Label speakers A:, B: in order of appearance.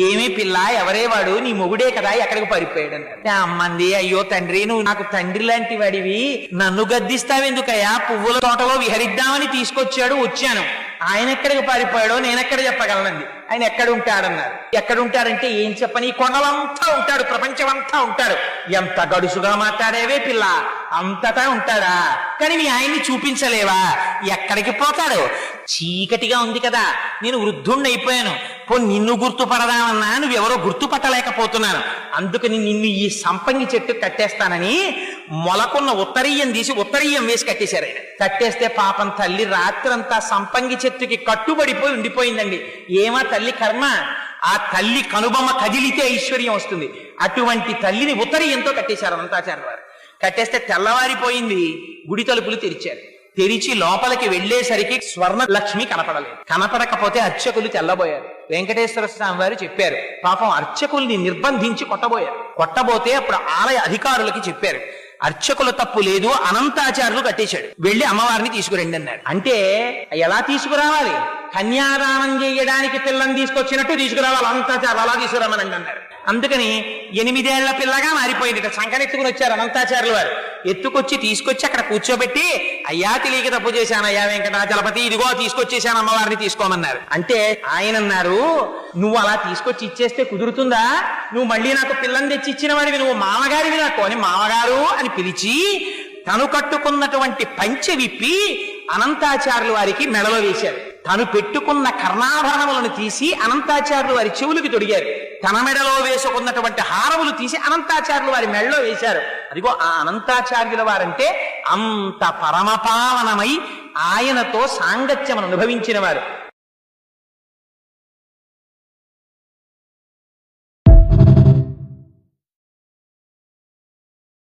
A: ఏమీ పిల్ల, ఎవరే వాడు, నీ మొగుడే కదా, ఎక్కడికి పారిపోయాడు అన్నారు. అమ్మంది, అయ్యో తండ్రి, నువ్వు నాకు తండ్రి లాంటి వాడివి, నన్ను గద్దిస్తావెందుకయ్యా, పువ్వుల తోటలో విహరిద్దామని తీసుకొచ్చాడు, వచ్చాను. ఆయన ఎక్కడికి పారిపోయాడో నేనెక్కడ చెప్పగలనండి. ఆయన ఎక్కడుంటాడన్నారు. ఎక్కడుంటాడంటే ఏం చెప్పని, కొండలంతా ఉంటాడు, ప్రపంచమంతా ఉంటాడు. ఎంత గడుసుగా మాట్లాడేవే పిల్ల, అంతటా ఉంటాడా, కానీ మీ ఆయన్ని చూపించలేవా? ఎక్కడికి పోతాడు? చీకటిగా ఉంది కదా, నేను వృద్ధుణ్ణి అయిపోయాను, నిన్ను గుర్తుపడదామన్నా నువ్వెవరో గుర్తుపట్టలేకపోతున్నాను, అందుకని నిన్ను ఈ సంపంగి చెట్టు కట్టేస్తానని మొలకున్న ఉత్తరీయం తీసి ఉత్తరీయం వేసి కట్టేశారు. ఆయన కట్టేస్తే పాపం తల్లి రాత్రంతా సంపంగి చెట్టుకి కట్టుబడిపోయి ఉండిపోయిందండి. ఏమా తల్లి కర్మ, ఆ తల్లి కనుబొమ్మ కదిలితే ఐశ్వర్యం వస్తుంది. అటువంటి తల్లిని ఉత్తరీయంతో కట్టేశారు అనంతాచార్య వారు. కట్టేస్తే తెల్లవారిపోయింది, గుడి తలుపులు తెరిచారు. తెరిచి లోపలికి వెళ్లేసరికి స్వర్ణ లక్ష్మి కనపడలేదు. కనపడకపోతే అర్చకులు తెల్లబోయారు. వెంకటేశ్వర స్వామి వారు చెప్పారు, పాపం అర్చకుల్ని నిర్బంధించి కొట్టబోయారు. కొట్టబోతే అప్పుడు ఆలయ అధికారులకి చెప్పారు, అర్చకుల తప్పు లేదు, అనంతాచార్యులు కట్టేశాడు, వెళ్లి అమ్మవారిని తీసుకురండి అన్నాడు. అంటే ఎలా తీసుకురావాలి? కన్యాదానం చేయడానికి పిల్లని తీసుకొచ్చినట్టు తీసుకురావాలి, అనంతాచార్యులు అలా తీసుకురామనండి అన్నారు. అందుకని 8 ఏళ్ల పిల్లగా మారిపోయింది. సంకనెత్తుకుని వచ్చారు అనంతాచార్యులు వారు. ఎత్తుకొచ్చి తీసుకొచ్చి అక్కడ కూర్చోబెట్టి, అయ్యా తెలియక తప్పు చేశాను అయ్యా వెంకటాచలపతి, ఇదిగో తీసుకొచ్చేసాను, అమ్మవారిని తీసుకోమన్నారు. అంటే ఆయన అన్నారు, నువ్వు అలా తీసుకొచ్చి ఇచ్చేస్తే కుదురుతుందా? నువ్వు మళ్ళీ నాకు పిల్లని తెచ్చి ఇచ్చిన వాడివి, నువ్వు మామగారివి నాకు అని మామగారు అని పిలిచి తను కట్టుకున్నటువంటి పంచె విప్పి అనంతాచార్యులు వారికి మెడలో వేశారు. తను పెట్టుకున్న కర్ణాభరణములను తీసి అనంతాచార్యులు వారి చెవులకి తొడిగారు. తన మెడలో వేసుకున్నటువంటి హారములు తీసి అనంతాచార్యులు వారి మెడలో వేశారు. అదిగో ఆ అనంతాచార్యుల వారంటే అంత పరమపావనమై ఆయనతో సాంగత్యమును అనుభవించిన వారు.